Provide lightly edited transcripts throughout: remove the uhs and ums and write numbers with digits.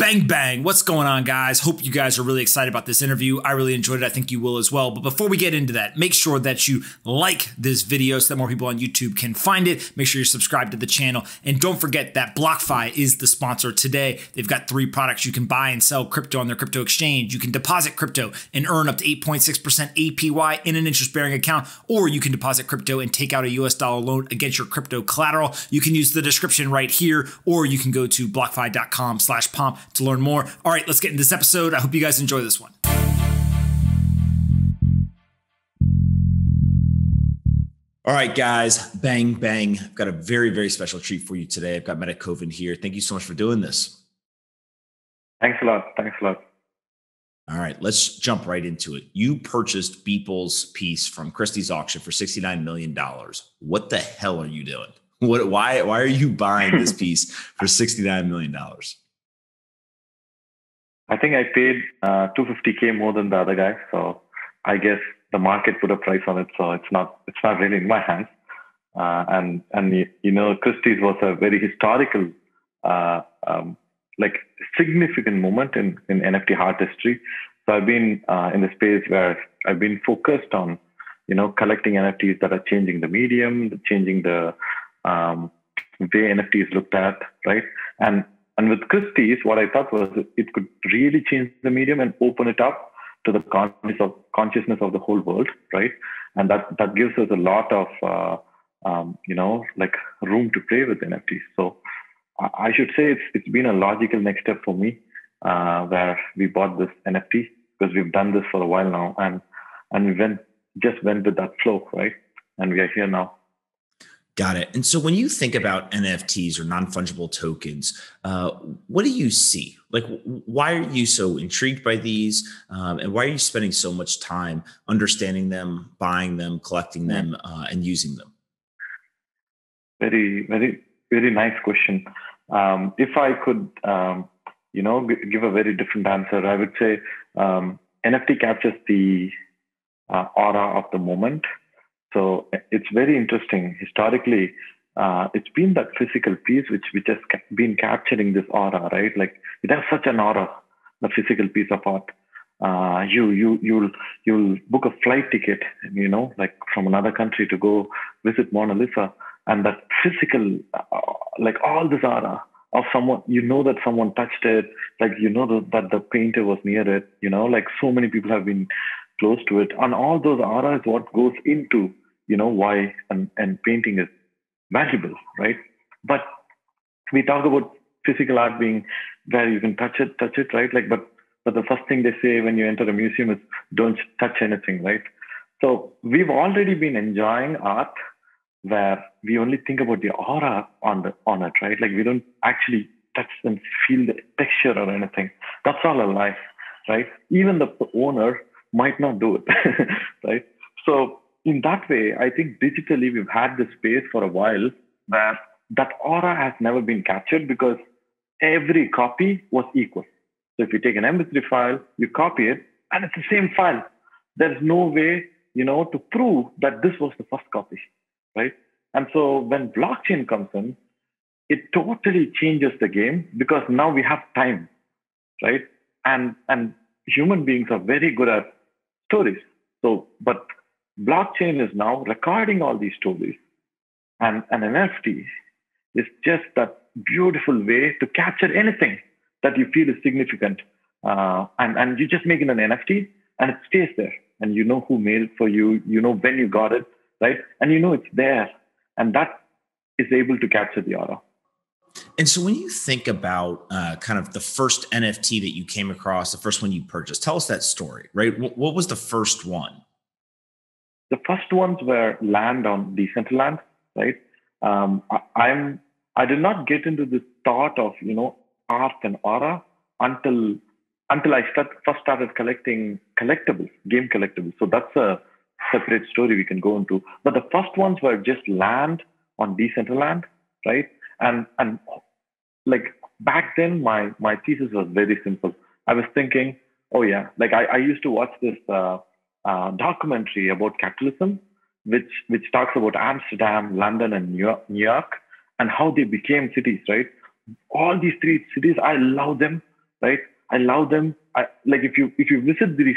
Bang, bang. What's going on, guys? Hope you guys are really excited about this interview. I really enjoyed it. I think you will as well. But before we get into that, make sure that you like this video so that more people on YouTube can find it. Make sure you're subscribed to the channel. And don't forget that BlockFi is the sponsor today. They've got 3 products. You can buy and sell crypto on their crypto exchange. You can deposit crypto and earn up to 8.6% APY in an interest-bearing account, or you can deposit crypto and take out a US dollar loan against your crypto collateral. You can use the description right here, or you can go to blockfi.com/pomp to learn more. All right, let's get into this episode. I hope you guys enjoy this one. All right, guys, bang, bang. I've got a very, very special treat for you today. I've got MetaKovan here. Thank you so much for doing this. Thanks a lot. Thanks a lot. All right, let's jump right into it. You purchased Beeple's piece from Christie's auction for $69 million. What the hell are you doing? Why are you buying this piece for $69 million? I think I paid $250K more than the other guy, so I guess the market put a price on it, so it's not really in my hands. And you know, Christie's was a very historical, significant moment in NFT art history. So I've been in the space where I've been focused on, you know, collecting NFTs that are changing the medium, changing the way NFTs looked at, right? And with Christie's, what I thought was it could really change the medium and open it up to the consciousness of the whole world, right? And that gives us a lot of, room to play with NFTs. So I should say it's been a logical next step for me, where we bought this NFT because we've done this for a while now, and we just went with that flow, right? And we are here now. Got it. And so when you think about NFTs or non-fungible tokens, what do you see? Like, why are you so intrigued by these? And why are you spending so much time understanding them, buying them, collecting them, and using them? Very, very, very nice question. If I could, give a very different answer, I would say NFT captures the aura of the moment. So it's very interesting. Historically, it's been that physical piece which has been capturing this aura, right? Like it has such an aura, the physical piece of art. You'll book a flight ticket, you know, like from another country to go visit Mona Lisa, and that physical, like all this aura of someone, you know that someone touched it, like you know that the painter was near it, you know, like so many people have been close to it, and all those aura is what goes into, you know, why and painting is valuable, right? But we talk about physical art being where you can touch it, right? Like, but the first thing they say when you enter a museum is don't touch anything, right? So we've already been enjoying art where we only think about the aura on it, right? Like we don't actually touch and feel the texture or anything. That's all a lie, right? Even the owner might not do it, right? So in that way, I think digitally we've had this space for a while where that aura has never been captured because every copy was equal. So if you take an MP3 file, you copy it, and it's the same file. There's no way, you know, to prove that this was the first copy, right? And so when blockchain comes in, it totally changes the game because now we have time, right? And human beings are very good at stories. So, but blockchain is now recording all these stories, and an NFT is just that beautiful way to capture anything that you feel is significant. And you just make it an NFT and it stays there, and you know who made it for you, you know when you got it, right? And you know it's there, and that is able to capture the aura. And so when you think about kind of the first NFT that you came across, the first one you purchased, tell us that story, right? What was the first one? The first ones were land on Decentraland, right? I did not get into this thought of, you know, art and aura until I first started collecting collectibles, game collectibles. So that's a separate story we can go into. But the first ones were just land on Decentraland, right? And like back then, my thesis was very simple. I was thinking, oh yeah, like I used to watch this documentary about capitalism, which talks about Amsterdam, London, and New York, and how they became cities, right? All these 3 cities, I love them right? I love them. Like if you visit these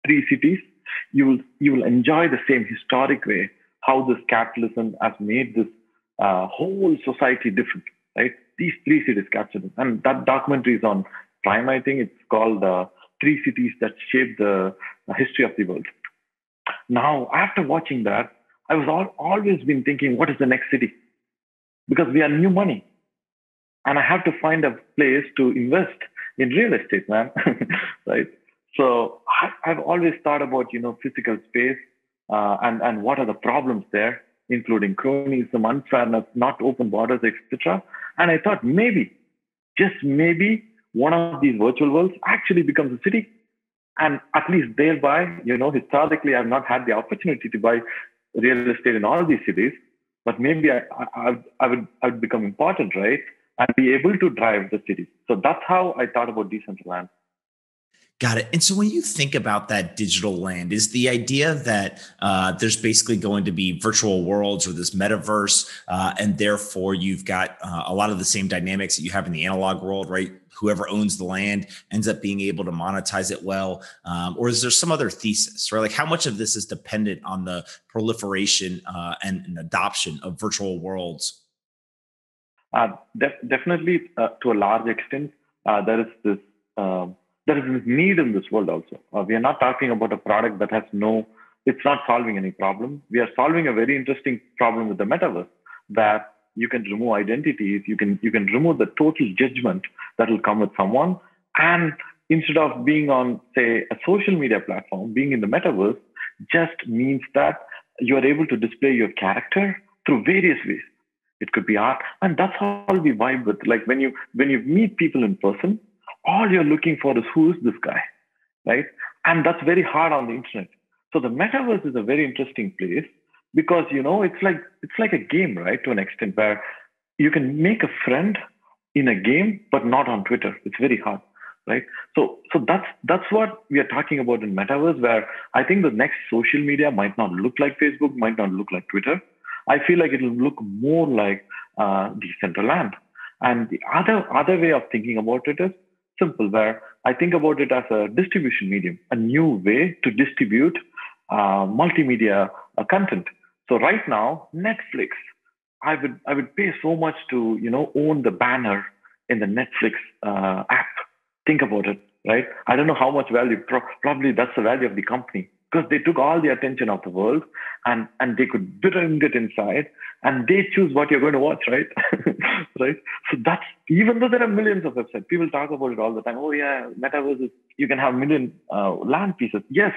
three cities, you will enjoy the same historic way how this capitalism has made this whole society different, right? These three cities captured it. And that documentary is on Prime, I think. It's called Three Cities That Shaped the History of the World. Now, after watching that, I was always been thinking, what is the next city? Because we are new money. And I have to find a place to invest in real estate, man. Right? So I've always thought about, physical space and what are the problems there, including cronyism, unfairness, not open borders, etc. And I thought maybe, just maybe, one of these virtual worlds actually becomes a city. And at least thereby, historically, I've not had the opportunity to buy real estate in all these cities, but maybe I would become important, right? And be able to drive the cities. So that's how I thought about Decentraland. Got it. And so when you think about that digital land, is the idea that there's basically going to be virtual worlds or this metaverse, and therefore you've got a lot of the same dynamics that you have in the analog world, right? Whoever owns the land ends up being able to monetize it well. Or is there some other thesis, right? Like how much of this is dependent on the proliferation and adoption of virtual worlds? Definitely, to a large extent, there is this need in this world also. We are not talking about a product that has it's not solving any problem. We are solving a very interesting problem with the metaverse, that you can remove identities, you can remove the total judgment that will come with someone. And instead of being on, say, a social media platform, being in the metaverse just means that you are able to display your character through various ways. It could be art, and that's how we vibe with. Like when you meet people in person, all you're looking for is who is this guy, right? And that's very hard on the internet. So the metaverse is a very interesting place because it's like a game, right? To an extent where you can make a friend in a game, but not on Twitter. It's very hard, right? So that's what we are talking about in metaverse, where I think the next social media might not look like Facebook, might not look like Twitter. I feel like it will look more like Decentraland. And the other way of thinking about it is simple, where I think about it as a distribution medium, a new way to distribute multimedia content. So right now, Netflix, I would pay so much to own the banner in the Netflix app. Think about it, right? I don't know how much value. Probably that's the value of the company, because they took all the attention of the world and they could bring it inside and they choose what you're going to watch, right? Right. So that's, even though there are millions of websites, people talk about it all the time. Oh yeah, metaverse is, you can have million land pieces. Yes,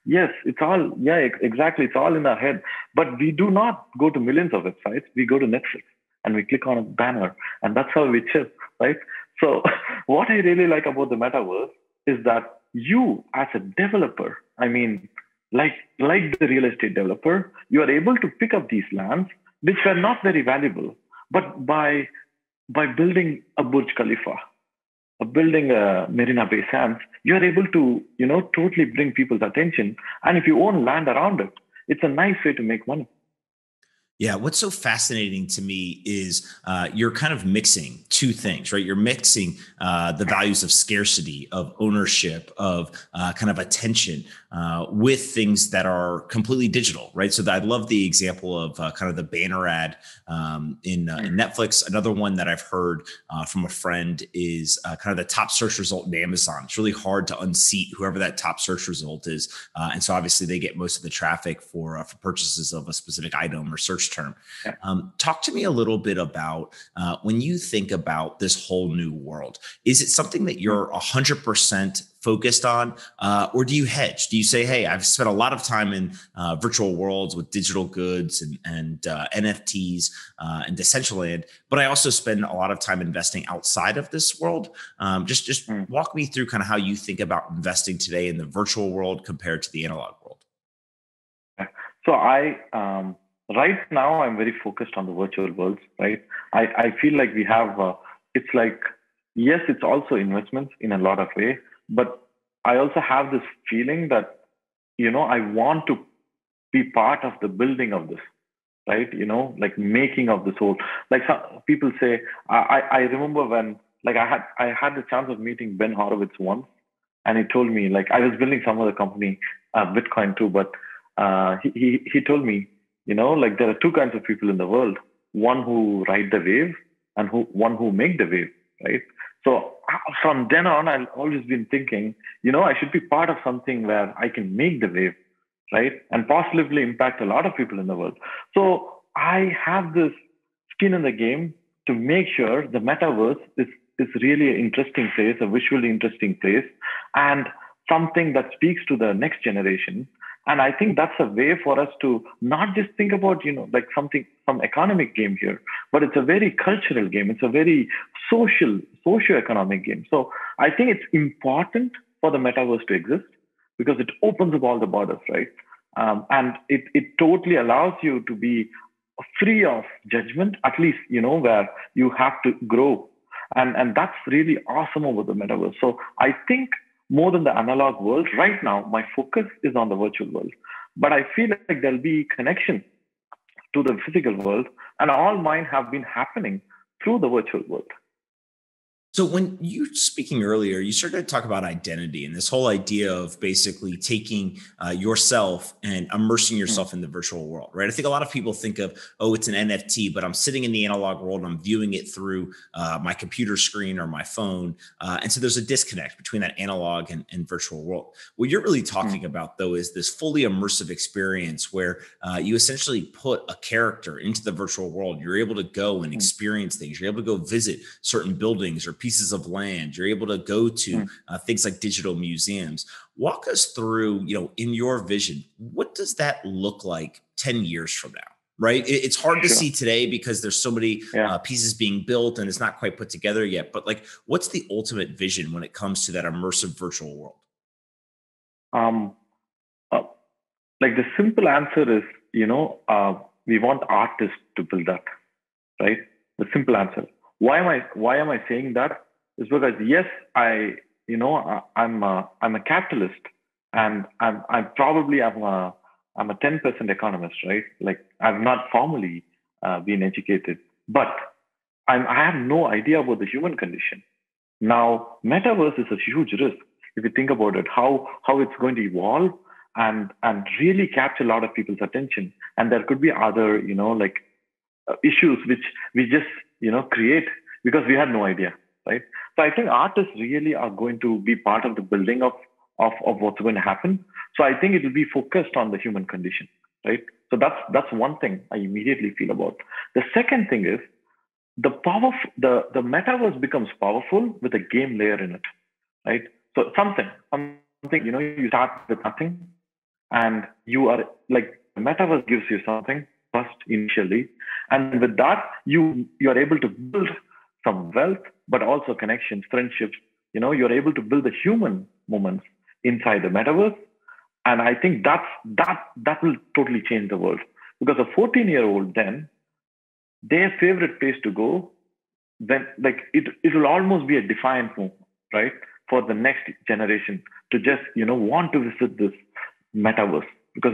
it's all, exactly. It's all in our head. But we do not go to millions of websites. We go to Netflix and we click on a banner, and that's how we chill, right? So what I really like about the metaverse is that you as a developer, I mean, like the real estate developer, you are able to pick up these lands, which were not very valuable. But by building a Burj Khalifa, building a Marina Bay Sands, you are able to, totally bring people's attention. And if you own land around it, it's a nice way to make money. Yeah, what's so fascinating to me is you're kind of mixing two things, right? You're mixing the values of scarcity, of ownership, of kind of attention with things that are completely digital, right? So I love the example of kind of the banner ad in Netflix. Another one that I've heard from a friend is kind of the top search result in Amazon. It's really hard to unseat whoever that top search result is. And so obviously they get most of the traffic for purchases of a specific item or search term. Yeah. Talk to me a little bit about when you think about this whole new world. Is it something that you're 100% focused on, or do you hedge? Do you say, hey, I've spent a lot of time in virtual worlds with digital goods and NFTs and Decentraland, but I also spend a lot of time investing outside of this world? Just walk me through kind of how you think about investing today in the virtual world compared to the analog world. So right now, I'm very focused on the virtual worlds, right? I feel like we have, it's like, yes, it's also investments in a lot of ways, but I also have this feeling that, I want to be part of the building of this, right? Like making of this whole, like some people say, I remember when like I had the chance of meeting Ben Horowitz once, and he told me, like, I was building some other company, Bitcoin too, but he told me, like, there are two kinds of people in the world: one who ride the wave and one who make the wave, right? So from then on, I've always been thinking, I should be part of something where I can make the wave, right, and positively impact a lot of people in the world. So I have this skin in the game to make sure the metaverse is really an interesting place, a visually interesting place, and something that speaks to the next generation. And I think that's a way for us to not just think about, like some economic game here, but it's a very cultural game. It's a very socio-economic game. So I think it's important for the metaverse to exist because it opens up all the borders, right? And it totally allows you to be free of judgment, at least, where you have to grow. And that's really awesome over the metaverse. So I think more than the analog world, right now, my focus is on the virtual world. But I feel like there'll be connection to the physical world, and all mine have been happening through the virtual world. So when you were speaking earlier, you started to talk about identity and this whole idea of basically taking yourself and immersing yourself in the virtual world, right? I think a lot of people think of, oh, it's an NFT, but I'm sitting in the analog world and I'm viewing it through my computer screen or my phone. And so there's a disconnect between that analog and virtual world. What you're really talking about, though, is this fully immersive experience where you essentially put a character into the virtual world. You're able to go and experience things. You're able to go visit certain buildings or pieces of land. You're able to go to things like digital museums. Walk us through, in your vision, what does that look like 10 years from now, right? It's hard to see today because there's so many pieces being built and it's not quite put together yet. But like, what's the ultimate vision when it comes to that immersive virtual world? Like the simple answer is, we want artists to build that, right? The simple answer. Why am I saying that? Is because yes, I'm a capitalist, and I'm a 10% economist, right? Like I've not formally been educated, but I have no idea about the human condition. Now, metaverse is a huge risk if you think about it. How it's going to evolve and really capture a lot of people's attention, and there could be other issues which we just create because we had no idea, right? So I think artists really are going to be part of the building of what's going to happen. So I think it will be focused on the human condition, right? So that's one thing I immediately feel about. The second thing is the metaverse becomes powerful with a game layer in it, right? So something you start with nothing, and you are like the metaverse gives you something first initially, and with that you are able to build some wealth, but also connections, friendships. You're able to build the human moments inside the metaverse, and I think that will totally change the world, because a 14-year-old then, their favorite place to go, then like it will almost be a defiant move, right, for the next generation to just want to visit this metaverse, because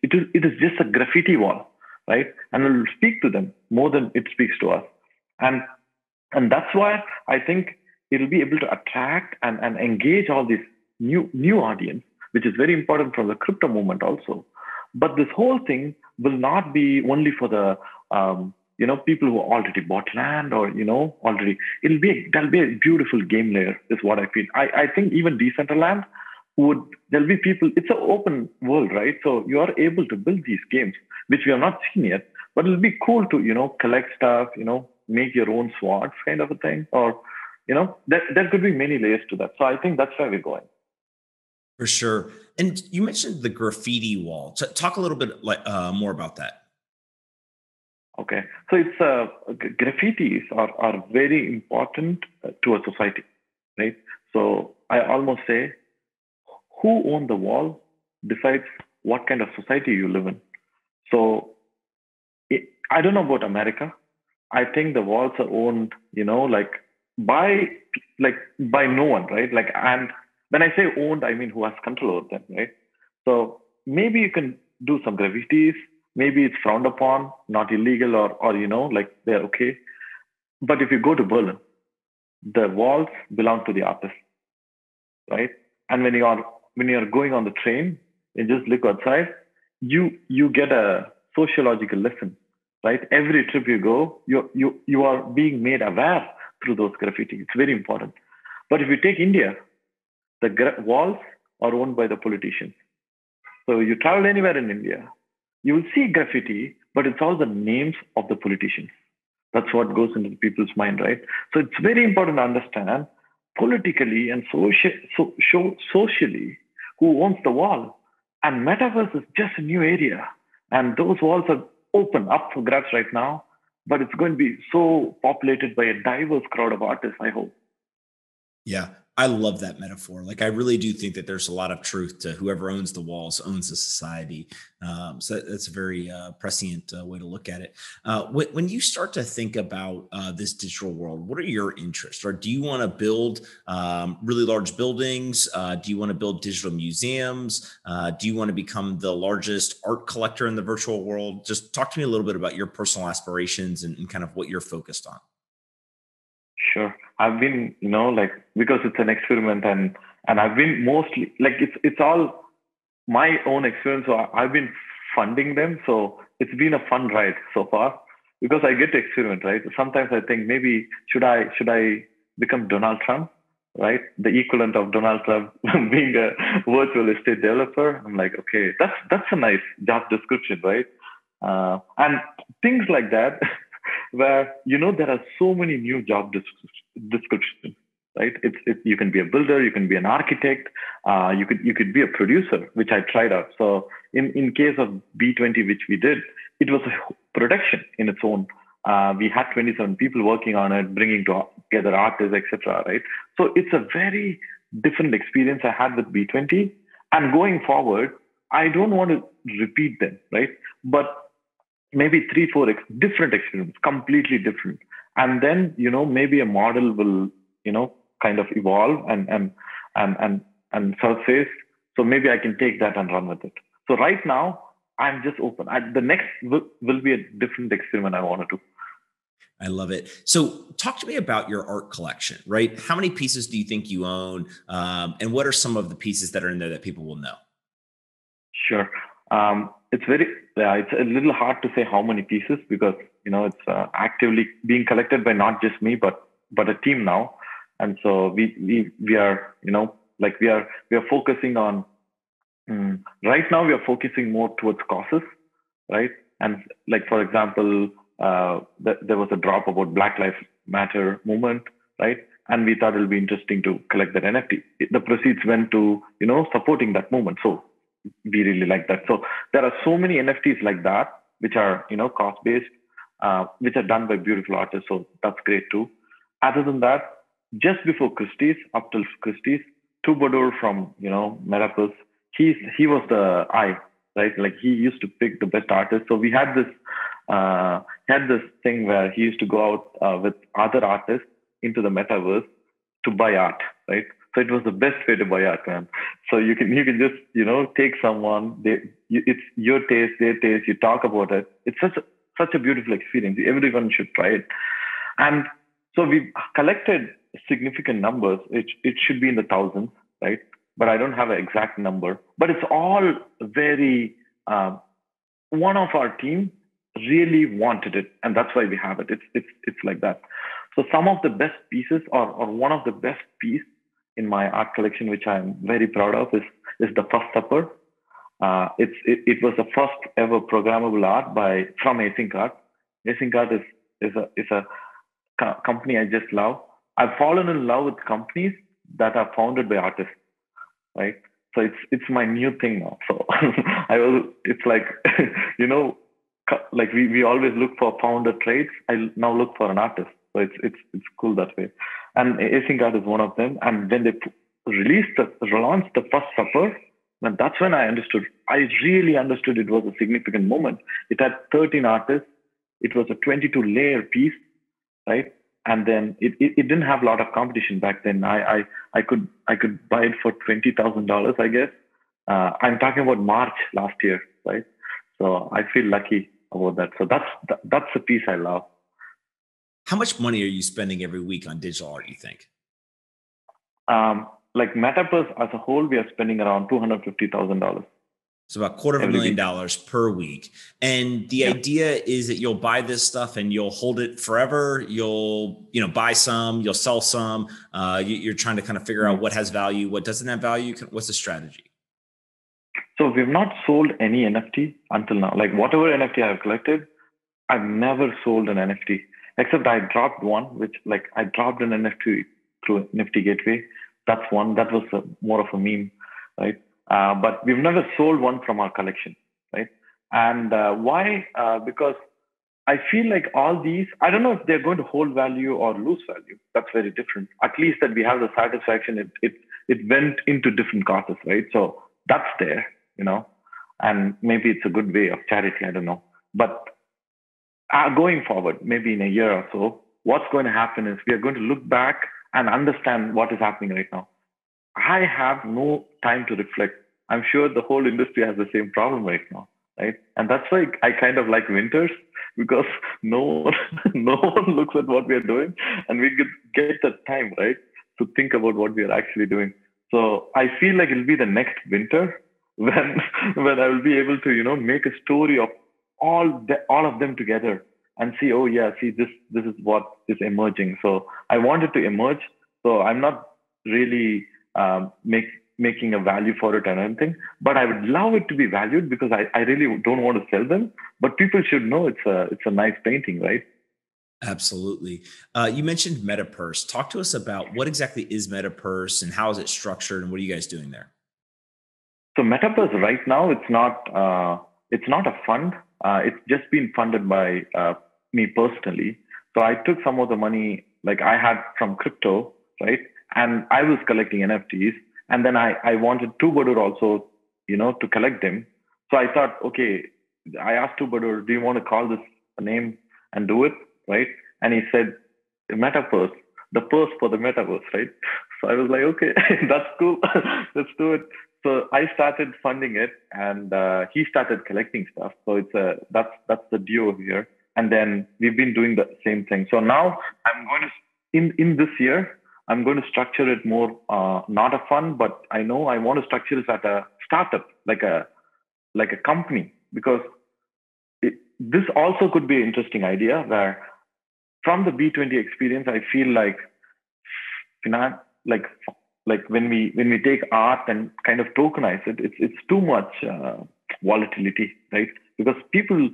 it is just a graffiti wall, right, and it will speak to them more than it speaks to us, and that's why I think it will be able to attract and engage all these new audience, which is very important for the crypto movement also. But this whole thing will not be only for the people who already bought land or already. There'll be a beautiful game layer, is what I feel. I think even Decentraland there'll be people. It's an open world, right? So you are able to build these games, which we have not seen yet. But it'll be cool to collect stuff, make your own swords, kind of a thing, or there could be many layers to that. So I think that's where we're going. For sure. And you mentioned the graffiti wall. Talk a little bit more about that. Okay. So it's graffitis are very important to a society, right? So I almost say who owns the wall decides what kind of society you live in. So I don't know about America. I think the walls are owned, by no one, right? And when I say owned, I mean who has control over them, right? So maybe you can do some graffitis. Maybe it's frowned upon, not illegal, or they're okay. But if you go to Berlin, the walls belong to the artist, right? And when you're going on the train, you just look outside, you get a sociological lesson, right? Every trip you go, you are being made aware through those graffiti. It's very important. But if you take India, the walls are owned by the politicians. So you travel anywhere in India, you will see graffiti, but it's all the names of the politicians. That's what goes into people's mind, right? So it's very important to understand politically and socially who owns the wall. And Metaverse is just a new area. And those walls are open up for grabs right now, but it's going to be so populated by a diverse crowd of artists, I hope. Yeah, I love that metaphor. Like, I really do think that there's a lot of truth to whoever owns the walls owns the society. So that's a very prescient way to look at it. When you start to think about this digital world, what are your interests? Or do you want to build really large buildings? Do you want to build digital museums? Do you want to become the largest art collector in the virtual world? Just talk to me a little bit about your personal aspirations and kind of what you're focused on. Sure. I've been, because it's an experiment and I've been mostly it's all my own experience. So I've been funding them. So it's been a fun ride so far because I get to experiment, right? Sometimes I think maybe should I become Donald Trump, right? The equivalent of Donald Trump being a virtual estate developer. I'm like, okay, that's a nice job description, right? And things like that. Where there are so many new job descriptions, right? You can be a builder, you can be an architect, you could be a producer, which I tried out. So in case of B20, which we did, it was a production in its own. We had 27 people working on it, bringing together artists, etc. Right? So it's a very different experience I had with B20, and going forward, I don't want to repeat them, right? But maybe 3-4 different experiments, completely different. And then, maybe a model will, kind of evolve and surface. So maybe I can take that and run with it. So right now, I'm just open. The next will be a different experiment I want to do. I love it. So talk to me about your art collection, right? How many pieces do you think you own? And what are some of the pieces that are in there that people will know? Sure. It's a little hard to say how many pieces because it's actively being collected by not just me but a team now, and so we are we are focusing on right now we are focusing more towards causes, right? And for example, there was a drop about Black Lives Matter movement, right? And we thought it would be interesting to collect that NFT. The proceeds went to supporting that movement, so we really like that. So there are so many NFTs like that, which are, cost-based, which are done by beautiful artists. So that's great too. Other than that, just before Christie's, up till Christie's, Tubadur from, Metapurse, he was the eye, right? Like he used to pick the best artists. So we had this thing where he used to go out with other artists into the Metaverse to buy art, right? So it was the best way to buy art, man. So you can just, take someone, it's your taste, their taste, you talk about it. It's such a beautiful experience. Everyone should try it. And so we've collected significant numbers. It should be in the thousands, right? But I don't have an exact number. But it's all very, one of our team really wanted it. And that's why we have it. It's like that. So some of the best pieces or one of the best pieces in my art collection, which I'm very proud of, is the First Supper. It was the first ever programmable art from Async Art. Async Art is a company I just love. I've fallen in love with companies that are founded by artists, right? So it's my new thing now. So it's like like we always look for founder traits. I now look for an artist. So it's cool that way. And Async Art is one of them. And when they relaunched the First Supper, and that's when I understood. I really understood it was a significant moment. It had 13 artists. It was a 22-layer piece, right? And then it didn't have a lot of competition back then. I could buy it for $20,000, I guess. I'm talking about March last year, right? So I feel lucky about that. So that's the piece I love. How much money are you spending every week on digital art, you think? Like Metapurse as a whole, we are spending around $250,000. So about $250,000 per week. And the idea is that you'll buy this stuff and you'll hold it forever. You'll, buy some, you'll sell some. You're trying to kind of figure out what has value, what doesn't have value. What's the strategy? So we've not sold any NFT until now. Like whatever NFT I've collected, I've never sold an NFT, except I dropped one, which like I dropped an NFT through Nifty Gateway. That's one. That was more of a meme, right? But we've never sold one from our collection, right? And why? Because I feel like all these, I don't know if they're going to hold value or lose value. That's very different. At least that we have the satisfaction. It went into different causes, right? So that's there, and maybe it's a good way of charity. I don't know. But going forward, maybe in a year or so, what's going to happen is we are going to look back and understand what is happening right now. I have no time to reflect. I'm sure the whole industry has the same problem right now, right? And that's why I kind of like winters, because no one looks at what we are doing, and we get that time, right, to think about what we are actually doing. So I feel like it'll be the next winter when I will be able to make a story of all of them together and see, this is what is emerging. So I want it to emerge. So I'm not really making a value for it or anything, but I would love it to be valued, because I really don't want to sell them, but people should know it's a nice painting, right? Absolutely. You mentioned Metapurse. Talk to us about what exactly is Metapurse and how is it structured and what are you guys doing there? So Metapurse right now, it's not a fund. It's just been funded by me personally. So I took some of the money like I had from crypto, right? And I was collecting NFTs. And then I wanted Tubadur also, to collect them. So I thought, okay, I asked Tubadur, do you want to call this a name and do it, right? And he said, Metapurse, the purse for the Metaverse, right? So I was like, okay, that's cool. Let's do it. So I started funding it, and he started collecting stuff. So that's the duo here. And then we've been doing the same thing. So now I'm going to, in this year, I'm going to structure it more, not a fund, but I know I want to structure it as a startup, like a company, because this also could be an interesting idea where from the B20 experience, I feel like, like when we take art and kind of tokenize it, it's too much volatility, right? Because people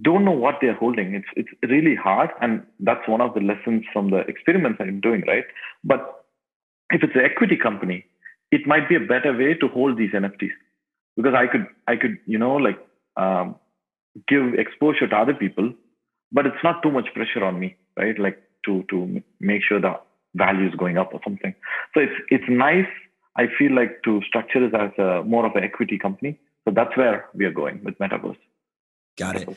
don't know what they're holding. It's really hard, and that's one of the lessons from the experiments I'm doing, right? But if it's an equity company, it might be a better way to hold these NFTs, because I could give exposure to other people, but it's not too much pressure on me, right? Like to make sure the value is going up or something. So it's nice. I feel like to structure it as more of an equity company. So that's where we are going with Metaverse. Got it.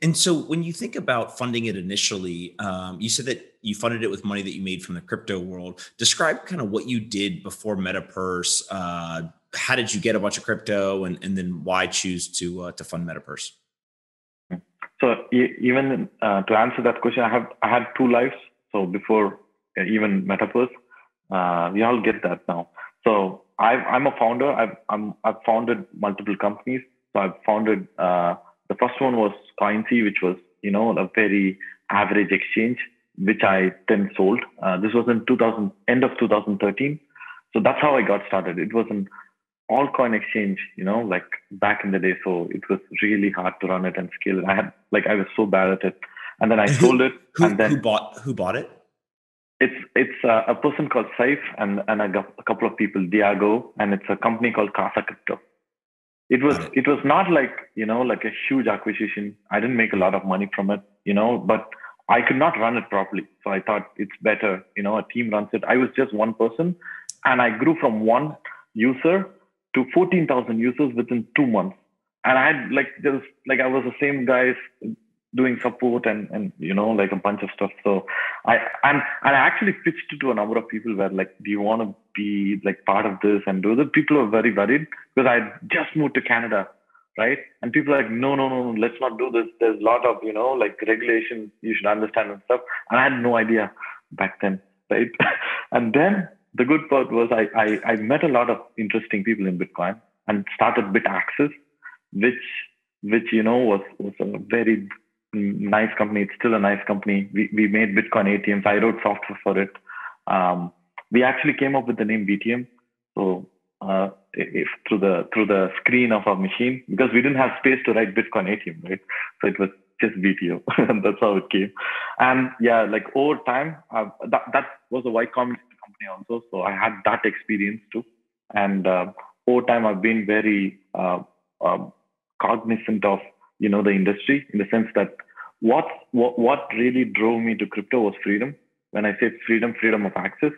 And so when you think about funding it initially, you said that you funded it with money that you made from the crypto world. Describe kind of what you did before Metapurse. How did you get a bunch of crypto, and then why choose to fund Metapurse? So even to answer that question, I had two lives. So before even Metapurse, we all get that now. So I'm a founder. I've founded multiple companies. So I've founded. The first one was Coinsy, which was, a very average exchange, which I then sold. This was in end of 2013. So that's how I got started. It was an all-coin exchange, like back in the day. So it was really hard to run it and scale it. I was so bad at it. And then I sold it. Who bought it? It's a person called Saif and a couple of people, Diago, and it's a company called Casa Crypto. It was not like, like a huge acquisition. I didn't make a lot of money from it, but I could not run it properly. So I thought it's better, a team runs it. I was just one person, and I grew from one user to 14,000 users within 2 months. And I had I was the same guys doing support and like a bunch of stuff. So I actually pitched it to a number of people where like, do you want to be like part of this and do that? People were very worried because I just moved to Canada. right? And people are like, no, let's not do this. There's a lot of, like regulations you should understand and stuff. And I had no idea back then, right? And then the good part was I met a lot of interesting people in Bitcoin and started BitAccess, which was a very nice company. It's still a nice company. We made Bitcoin ATMs. I wrote software for it. We actually came up with the name BTM. So if through the screen of our machine, because we didn't have space to write Bitcoin ATM, right? So it was just BTO, and that's how it came. And yeah, like over time, that was a Y Combinator company also. So I had that experience too. And over time, I've been very cognizant of the industry, in the sense that what really drove me to crypto was freedom. When I say freedom of access,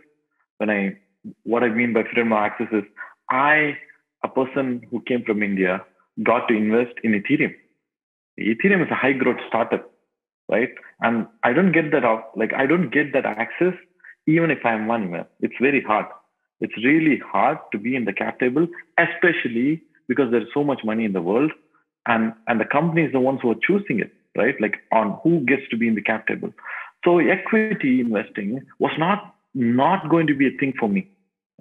what I mean by freedom of access is a person who came from India, got to invest in Ethereum. Ethereum is a high growth startup, right? And I don't get that I don't get that access even if I'm money. It's very hard. It's really hard to be in the cap table, especially because there's so much money in the world, and the company is the ones who are choosing it, right? Like on who gets to be in the cap table. So equity investing was not going to be a thing for me,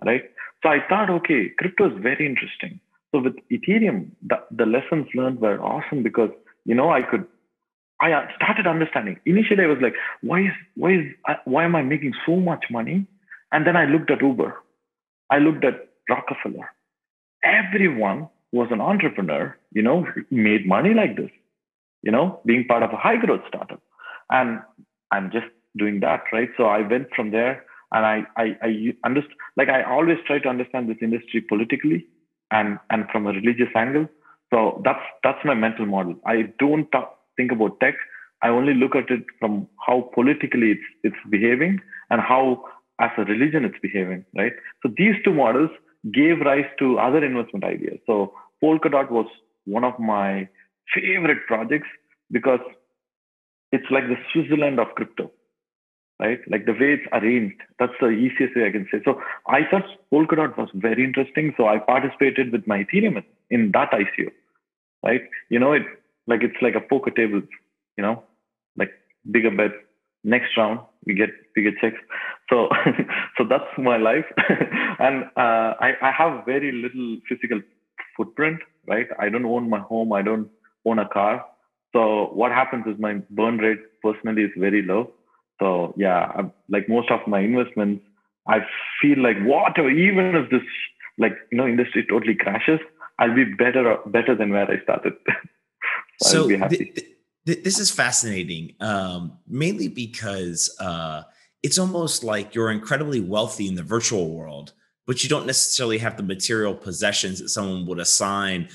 right? So I thought, okay, crypto is very interesting. So with Ethereum, the lessons learned were awesome, because I started understanding. Initially, I was like, why am I making so much money? And then I looked at Uber, I looked at Rockefeller. Everyone was an entrepreneur, made money like this, being part of a high growth startup. And I'm just doing that, right? So I went from there, and I understood, like I always try to understand this industry politically and from a religious angle. So that's my mental model. I don't think about tech. I only look at it from how politically it's behaving and how as a religion it's behaving, right? So these two models gave rise to other investment ideas. So Polkadot was one of my favorite projects, because it's like the Switzerland of crypto, right? Like the way it's arranged, that's the easiest way I can say. So I thought Polkadot was very interesting. So I participated with my Ethereum in that ICO, right? It's like a poker table, like bigger bet. Next round, we get checks. So, so that's my life. And I have very little physical footprint, right? I don't own my home. I don't own a car. So what happens is my burn rate personally is very low. So yeah, like most of my investments, I feel like whatever, even if this industry totally crashes, I'll be better than where I started. So I'll be happy. This is fascinating, mainly because it's almost like you're incredibly wealthy in the virtual world, but you don't necessarily have the material possessions that someone would assign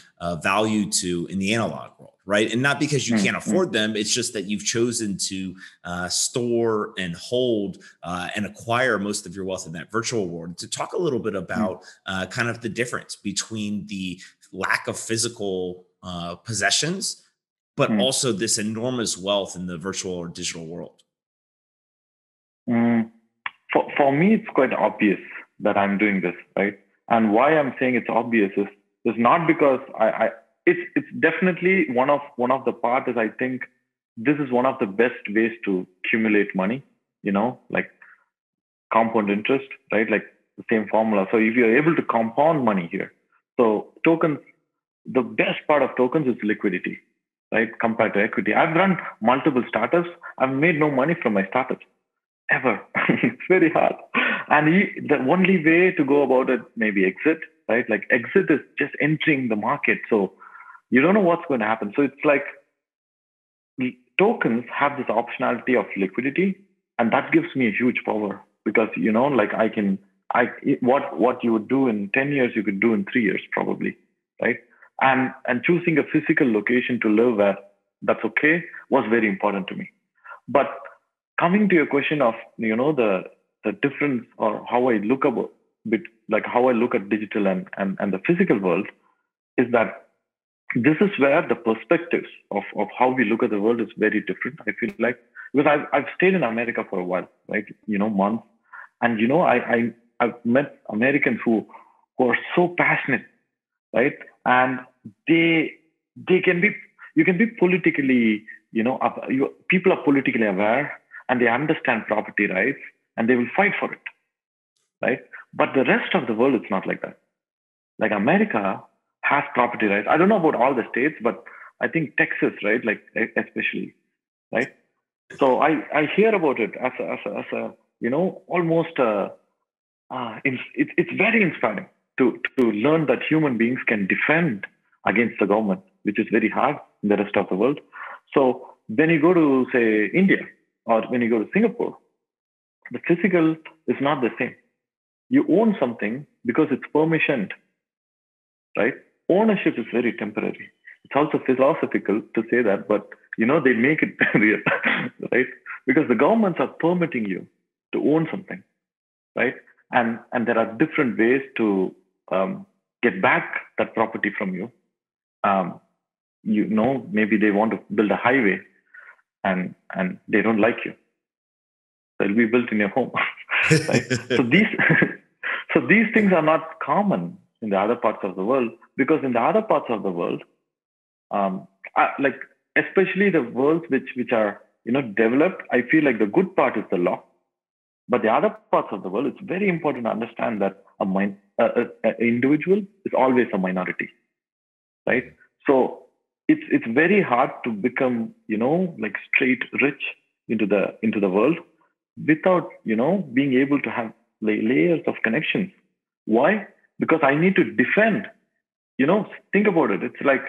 value to in the analog world, right? And not because you can't afford them, it's just that you've chosen to store and hold and acquire most of your wealth in that virtual world. To talk a little bit about kind of the difference between the lack of physical possessions, but also this enormous wealth in the virtual or digital world. For me, it's quite obvious that I'm doing this, right? And why I'm saying it's obvious is not because it's definitely one of the part is I think this is one of the best ways to accumulate money, like compound interest, right? Like the same formula. So if you're able to compound money here, so tokens, the best part of tokens is liquidity, right? Compared to equity. I've run multiple startups. I've made no money from my startups ever. It's very hard. And the only way to go about it, maybe exit, right? Like exit is just entering the market. So you don't know what's going to happen. So it's like tokens have this optionality of liquidity, and that gives me a huge power, because, like what you would do in 10 years, you could do in 3 years probably, right? And choosing a physical location to live where that's okay was very important to me. But coming to your question of, the difference, or how I look how I look at digital and the physical world, is that this is where the perspectives of how we look at the world is very different. I feel like, because I've stayed in America for a while, right? Months. And, I've met Americans who are so passionate, right? And they you can be politically, people are politically aware and they understand property rights and they will fight for it, right? But the rest of the world, it's not like that. Like America has property rights. I don't know about all the states, but I think Texas, right? Like especially, right? So I hear about it as a almost it's very inspiring to learn that human beings can defend against the government, which is very hard in the rest of the world. So when you go to, say, India, or when you go to Singapore, the physical is not the same. You own something because it's permissioned, right? Ownership is very temporary. It's also philosophical to say that, but they make it real, right? Because the governments are permitting you to own something, right? And there are different ways to get back that property from you. Maybe they want to build a highway and they don't like you. So it'll be built in your home, right? So these things are not common in the other parts of the world, because in the other parts of the world, like especially the worlds which are developed, I feel like the good part is the law, but the other parts of the world, it's very important to understand that an individual is always a minority, right? So it's very hard to become like straight rich into the world without being able to have layers of connections. Why? Because I need to defend. Think about it. It's like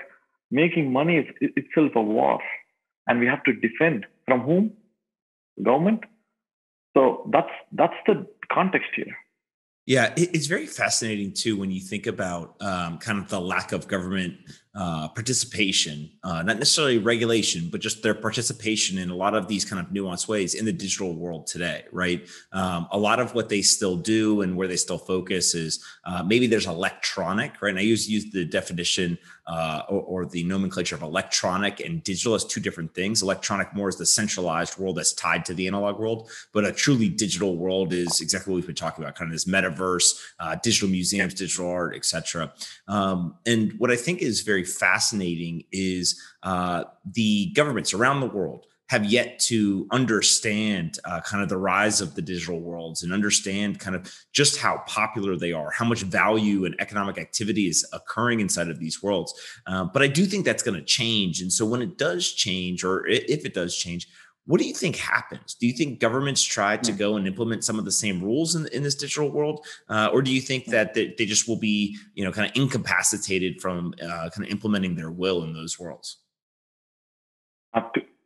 making money is itself a war, and we have to defend from whom? Government. So that's the context here. Yeah, it's very fascinating too when you think about kind of the lack of government participation, not necessarily regulation, but just their participation in a lot of these kind of nuanced ways in the digital world today, right? A lot of what they still do and where they still focus is maybe there's electronic, right? And I use the definition or the nomenclature of electronic and digital as two different things. Electronic more is the centralized world that's tied to the analog world, but a truly digital world is exactly what we've been talking about, kind of this metaverse, digital museums, digital art, etc. And what I think is very fascinating is the governments around the world have yet to understand kind of the rise of the digital worlds and understand kind of just how popular they are, how much value and economic activity is occurring inside of these worlds. But I do think that's going to change. And so when it does change, or if it does change, what do you think happens? Do you think governments try to go and implement some of the same rules in this digital world? Or do you think that they just will be, kind of incapacitated from kind of implementing their will in those worlds?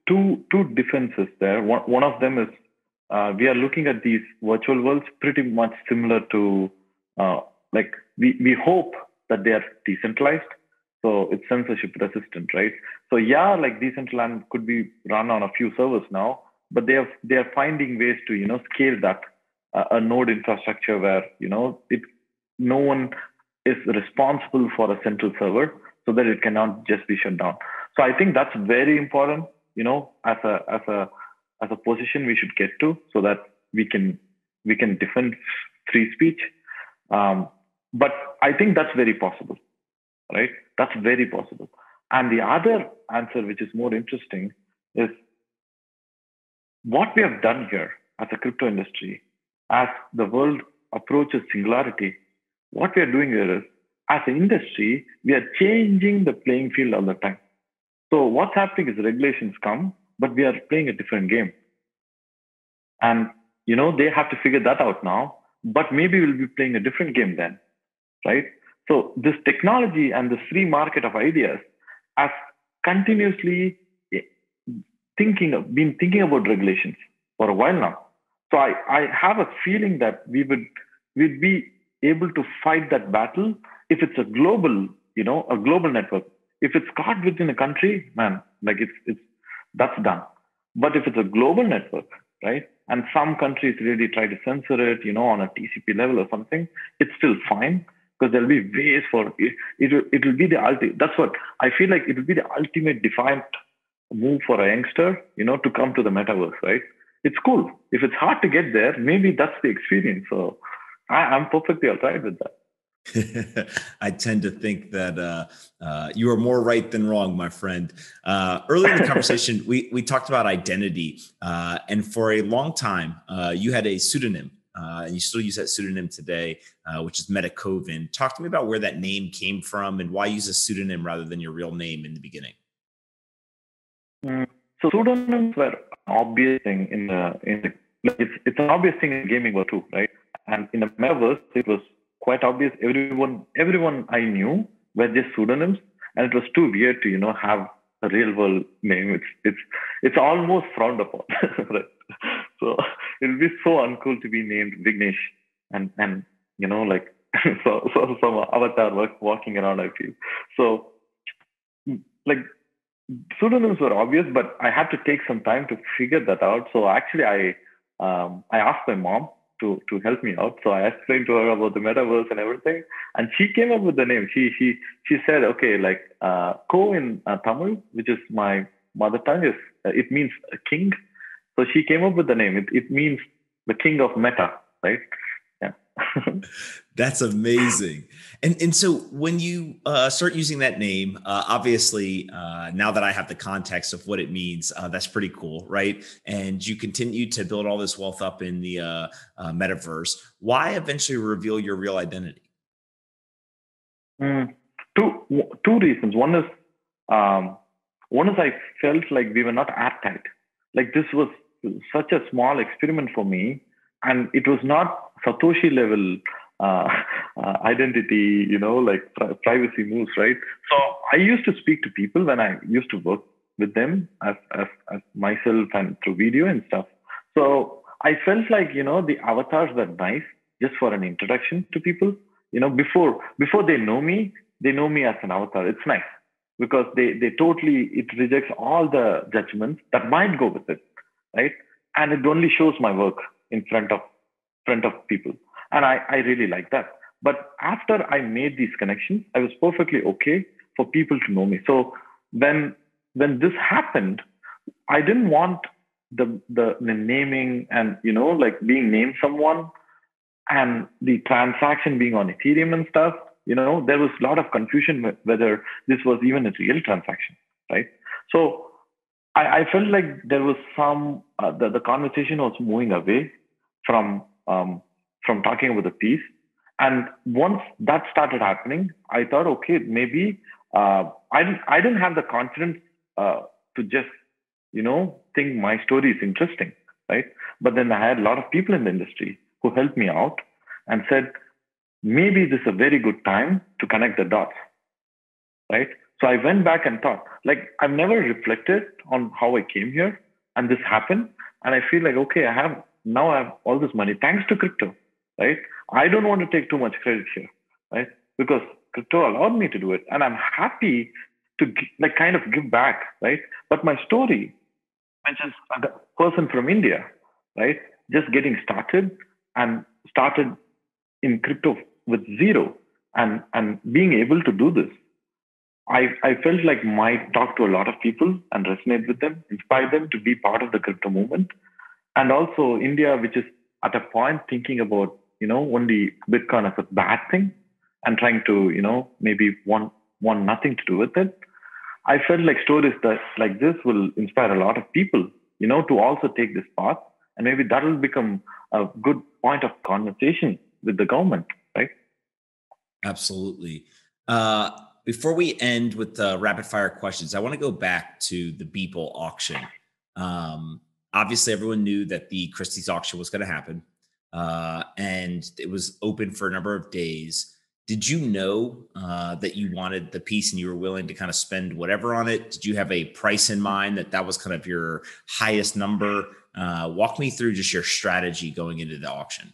Two defenses there. One of them is we are looking at these virtual worlds pretty much similar to like we hope that they are decentralized, so it's censorship resistant, right? So yeah, like Decentraland could be run on a few servers now, but they are finding ways to scale that a node infrastructure where no one is responsible for a central server, so that it cannot just be shut down. So I think that's very important. As a position we should get to, so that we can defend free speech. But I think that's very possible, right? That's very possible. And the other answer, which is more interesting, is what we have done here as a crypto industry, as the world approaches singularity. What we are doing here is, as an industry, we are changing the playing field all the time. So what's happening is regulations come, but we are playing a different game. And, they have to figure that out now, but maybe we'll be playing a different game then, right? So this technology and this free market of ideas has continuously been thinking about regulations for a while now. So I have a feeling that we'd be able to fight that battle if it's a global network. If it's caught within a country, man, like that's done. But if it's a global network, right, and some countries really try to censor it, on a TCP level or something, it's still fine, because there'll be ways for it. It will be the ultimate. That's what I feel like. It will be the ultimate defiant move for a youngster, to come to the metaverse, right? It's cool. If it's hard to get there, maybe that's the experience. So I'm perfectly all right with that. I tend to think that you are more right than wrong, my friend. Earlier in the conversation, we talked about identity. And for a long time, you had a pseudonym. And you still use that pseudonym today, which is MetaKovan. Talk to me about where that name came from and why use a pseudonym rather than your real name in the beginning. So pseudonyms were an obvious thing it's an obvious thing in gaming world too, right? And in the Metaverse, it was quite obvious. Everyone I knew were just pseudonyms, and it was too weird to have a real world name. It's almost frowned upon, right? So it would be so uncool to be named Vignesh and like so some avatar walking around, I feel. So like pseudonyms were obvious, but I had to take some time to figure that out. So actually I asked my mom to help me out. So I explained to her about the metaverse and everything, and she came up with the name. She said, okay, like Ko in Tamil, which is my mother tongue, it means a king. So she came up with the name. It means the king of meta, right? Yeah. That's amazing. And so when you start using that name, obviously, now that I have the context of what it means, that's pretty cool, right? And you continue to build all this wealth up in the metaverse. Why eventually reveal your real identity? Two reasons. One is I felt like we were not airtight. Like this was such a small experiment for me, and it was not Satoshi level identity, like privacy moves, right? So I used to speak to people when I used to work with them as myself and through video and stuff. So I felt like, the avatars were nice just for an introduction to people. Before they know me as an avatar. It's nice because it rejects all the judgments that might go with it, right? And it only shows my work in front of people. And I really like that. But after I made these connections, I was perfectly okay for people to know me. So when this happened, I didn't want the naming and, like being named someone and the transaction being on Ethereum and stuff. There was a lot of confusion whether this was even a real transaction, right? So I felt like there was some, the conversation was moving away from talking about the piece. And once that started happening, I thought, okay, maybe I didn't have the confidence to just, think my story is interesting, right? But then I had a lot of people in the industry who helped me out and said, maybe this is a very good time to connect the dots, right? So I went back and thought, like, I've never reflected on how I came here and this happened. And I feel like, okay, I have all this money thanks to crypto, right? I don't want to take too much credit here, right? Because crypto allowed me to do it. And I'm happy to kind of give back, right? But my story, which is a person from India, right? Just getting started in crypto with zero and being able to do this. I felt like might talk to a lot of people and resonate with them, inspire them to be part of the crypto movement. And also India, which is at a point thinking about, only Bitcoin as a bad thing and trying to, maybe want nothing to do with it. I felt like stories like this will inspire a lot of people, to also take this path. And maybe that will become a good point of conversation with the government, right? Absolutely. Before we end with the rapid fire questions, I want to go back to the Beeple auction. Obviously, everyone knew that the Christie's auction was going to happen, and it was open for a number of days. Did you know that you wanted the piece and you were willing to kind of spend whatever on it? Did you have a price in mind that was kind of your highest number? Walk me through just your strategy going into the auction.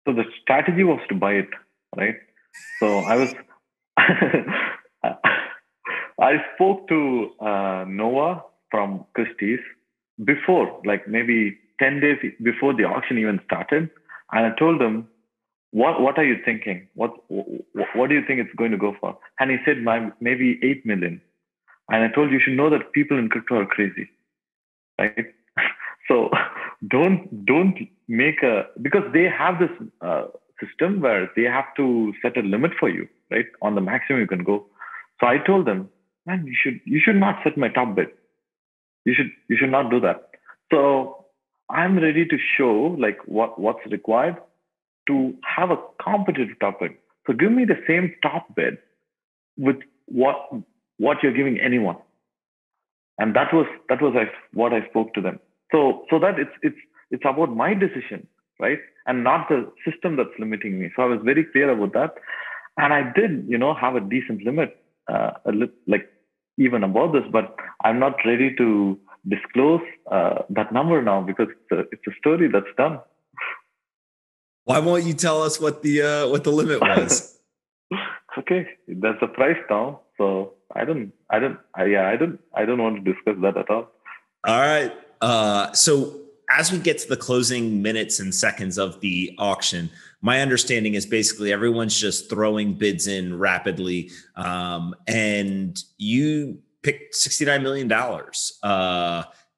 So the strategy was to buy it, right? So I spoke to Noah from Christie's before, like maybe 10 days before the auction even started. And I told him, what are you thinking? What do you think it's going to go for? And he said, maybe 8 million. And I told you should know that people in crypto are crazy, right? So don't make because they have this system where they have to set a limit for you, right? On the maximum you can go. So I told them, man, you should not set my top bid. You should not do that. So I'm ready to show like what's required to have a competitive top bid. So give me the same top bid with what you're giving anyone. And that was what I spoke to them. So that it's about my decision, right? And not the system that's limiting me. So I was very clear about that. And I did, have a decent limit, like even above this, but I'm not ready to disclose that number now because it's a story that's done. Why won't you tell us what the limit was? It's okay. That's the price now. So I don't want to discuss that at all. All right. So as we get to the closing minutes and seconds of the auction, my understanding is basically everyone's just throwing bids in rapidly. And you picked $69 million.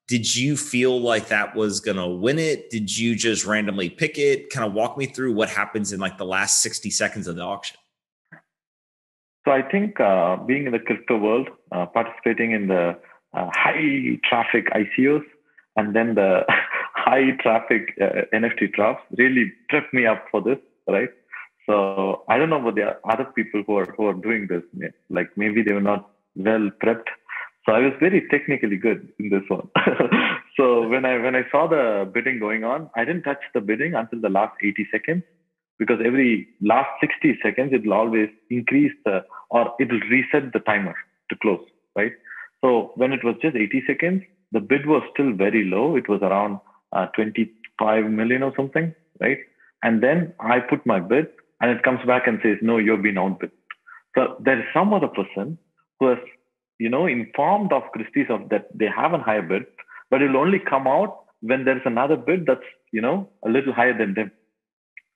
Did you feel like that was going to win it? Did you just randomly pick it? Kind of walk me through what happens in like the last 60 seconds of the auction. So I think being in the crypto world, participating in the high traffic ICOs and then the high traffic NFT drops really prepped me up for this, right? So I don't know about the other people who are doing this. Like maybe they were not well prepped. So I was very technically good in this one. So when I saw the bidding going on, I didn't touch the bidding until the last 80 seconds. Because every last 60 seconds, it will always increase or it will reset the timer to close, right? So when it was just 80 seconds, the bid was still very low. It was around 25 million or something, right? And then I put my bid and it comes back and says, no, you've been outbid. So there is some other person who has, informed of Christie's of that they have a higher bid, but it will only come out when there is another bid that's, a little higher than them.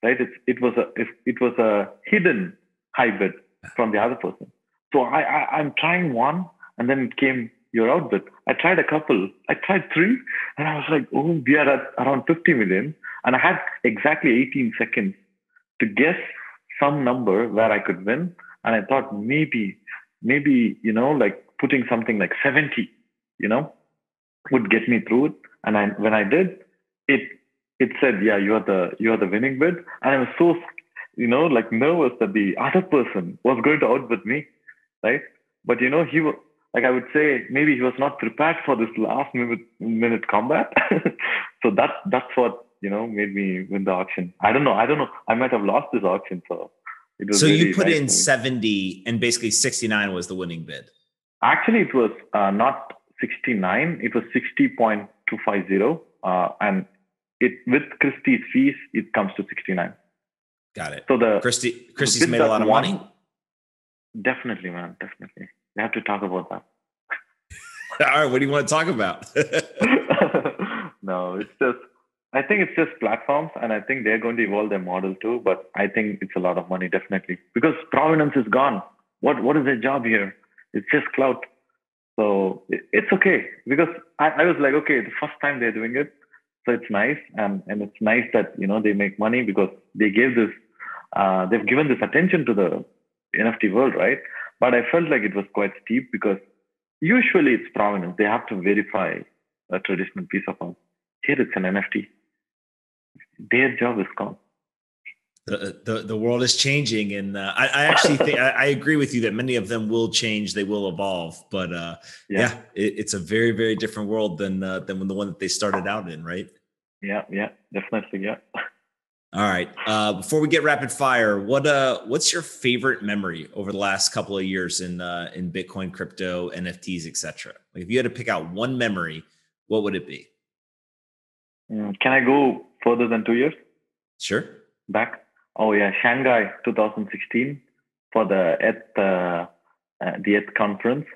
Right? It was a hidden high bid from the other person. So I'm trying one, and then it came your outbid. I tried a couple. I tried three, and I was like, oh, we are at around 50 million, and I had exactly 18 seconds to guess some number where I could win. And I thought maybe like putting something like 70, would get me through it. And when I did, it said, yeah, you are the winning bid. And I was so, nervous that the other person was going to outbid me, right? But, he was, like I would say, maybe he was not prepared for this last minute combat. So that's what, made me win the auction. I don't know. I might have lost this auction. So it was. So you put in 70 and basically 69 was the winning bid. Actually, it was not 69. It was 60.250. And with Christie's fees, it comes to 69. Got it. So Christie's made a lot of money. Definitely, man. Definitely. We have to talk about that. All right. What do you want to talk about? No, I think it's just platforms, and I think they're going to evolve their model too. But I think it's a lot of money, definitely, because provenance is gone. What is their job here? It's just clout. So it's okay, because I was like, okay, the first time they're doing it. So it's nice, and it's nice that they make money because they gave this, they've given this attention to the NFT world, right? But I felt like it was quite steep because usually it's provenance. They have to verify a traditional piece of art. Here it's an NFT. Their job is gone. The world is changing, and I actually think I agree with you that many of them will change. They will evolve, but it's a very, very different world than the one that they started out in, right? Yeah, definitely, yeah. All right. Before we get rapid fire, what's your favorite memory over the last couple of years in Bitcoin, crypto, NFTs, etc.? Like if you had to pick out one memory, what would it be? Can I go further than 2 years? Sure. Back. Oh yeah, Shanghai 2016 for the ETH conference.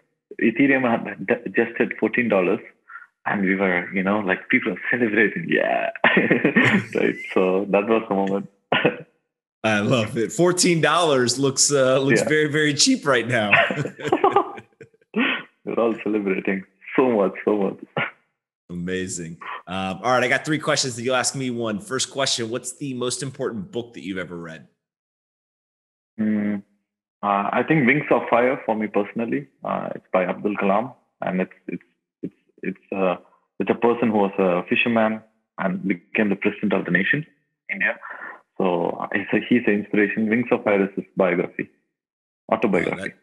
Ethereum had just hit $14, and we were, like people are celebrating. Yeah, right. So that was the moment. I love it. $14 looks very, very cheap right now. We're all celebrating so much. Amazing. All right. I got 3 questions that you'll ask me one. First question, what's the most important book that you've ever read? I think Wings of Fire for me personally. It's by Abdul Kalam, and it's a person who was a fisherman and became the president of the nation, India. So he's an inspiration. Wings of Fire is his autobiography.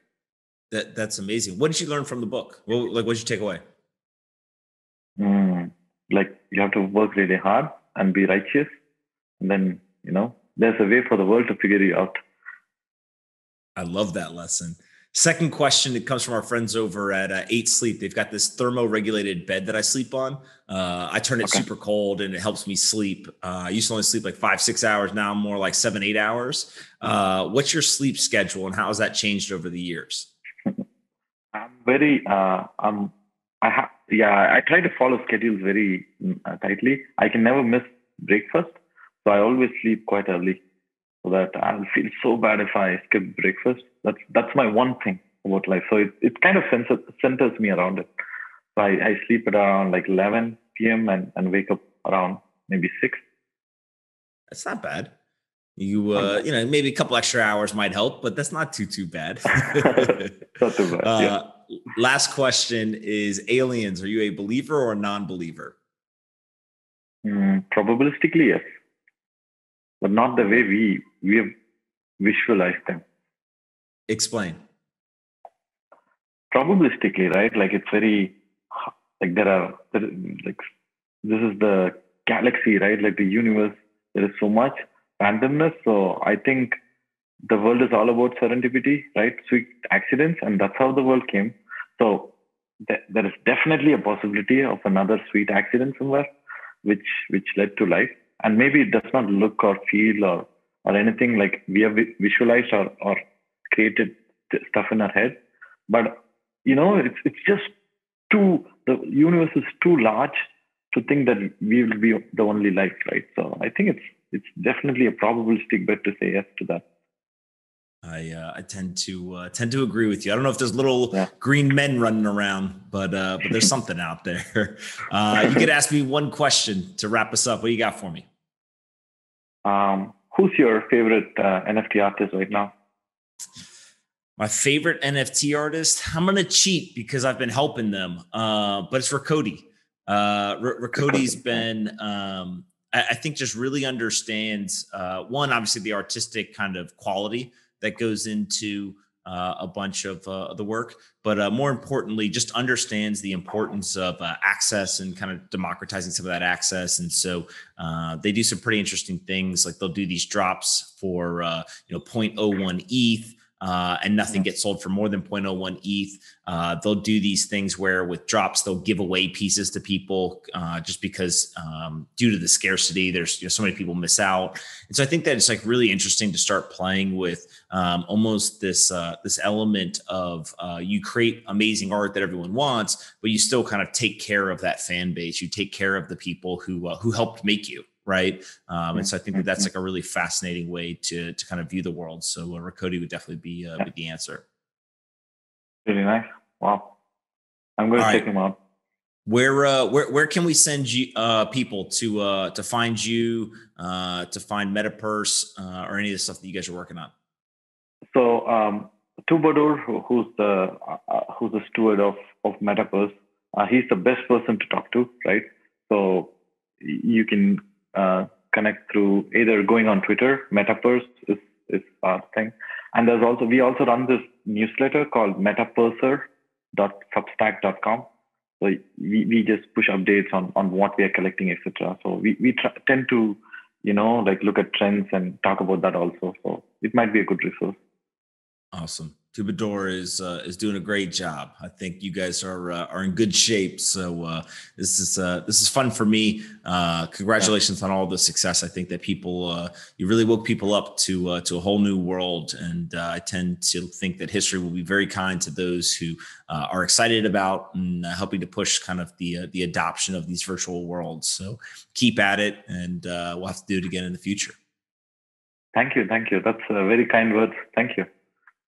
That's amazing. What did you learn from the book? What did you take away? Like you have to work really hard and be righteous, and then there's a way for the world to figure you out. I love that lesson. Second question, it comes from our friends over at 8 Sleep. They've got this thermo-regulated bed that I sleep on. I turn it super cold and it helps me sleep. I used to only sleep like 5-6 hours. Now I'm more like 7-8 hours. What's your sleep schedule and how has that changed over the years? I'm very, I try to follow schedules very tightly. I can never miss breakfast. So I always sleep quite early so that I'll feel so bad if I skip breakfast. That's my one thing about life. So it kind of centers me around it. So I sleep at around like 11 p.m. and wake up around maybe 6. That's not bad. Maybe a couple extra hours might help, but that's not too bad. Not too bad. Last question is aliens. Are you a believer or a non-believer? Probabilistically, yes. But not the way we have visualized them. Explain. Probabilistically, right? Like it's very, like this is the galaxy, right? Like the universe, there is so much randomness. So I think the world is all about serendipity, right? Sweet accidents, and that's how the world came. So there is definitely a possibility of another sweet accident somewhere, which led to life. And maybe it does not look or feel or anything like we have visualized or created stuff in our head. But, it's just the universe is too large to think that we will be the only life, right? So I think it's definitely a probabilistic bet to say yes to that. I tend to agree with you. I don't know if there's little green men running around, but there's something out there. You could ask me one question to wrap us up. What do you got for me? Who's your favorite NFT artist right now? My favorite NFT artist? I'm going to cheat because I've been helping them, but it's Rakoti. Rakoti's been, I think, just really understands, one, obviously the artistic kind of quality that goes into a bunch of the work, but more importantly, just understands the importance of access and kind of democratizing some of that access. And so they do some pretty interesting things. Like they'll do these drops for 0.01 ETH. And nothing gets sold for more than 0.01 ETH. They'll do these things where with drops, they'll give away pieces to people just because due to the scarcity, there's so many people miss out. And so I think that it's like really interesting to start playing with almost this element of you create amazing art that everyone wants, but you still kind of take care of that fan base. You take care of the people who helped make you. Right. And so I think that's like a really fascinating way to kind of view the world. So Rakoti would definitely be the answer. Really nice. Wow. I'm going to check him out. Where can we send you people to find you, to find Metapurse or any of the stuff that you guys are working on? So Tubadur, who's the steward of Metapurse, he's the best person to talk to, right? So you can connect through either going on Twitter. Metapurse is our thing, and we also run this newsletter called metapurser.substack.com. So we just push updates on what we are collecting, etc. So we tend to look at trends and talk about that also. So it might be a good resource. Awesome. Tubadur is doing a great job. I think you guys are in good shape. So this is fun for me. Congratulations on all the success. I think that you really woke people up to a whole new world, and I tend to think that history will be very kind to those who are excited about and helping to push kind of the adoption of these virtual worlds. So keep at it, and we'll have to do it again in the future. Thank you. That's very kind words. Thank you.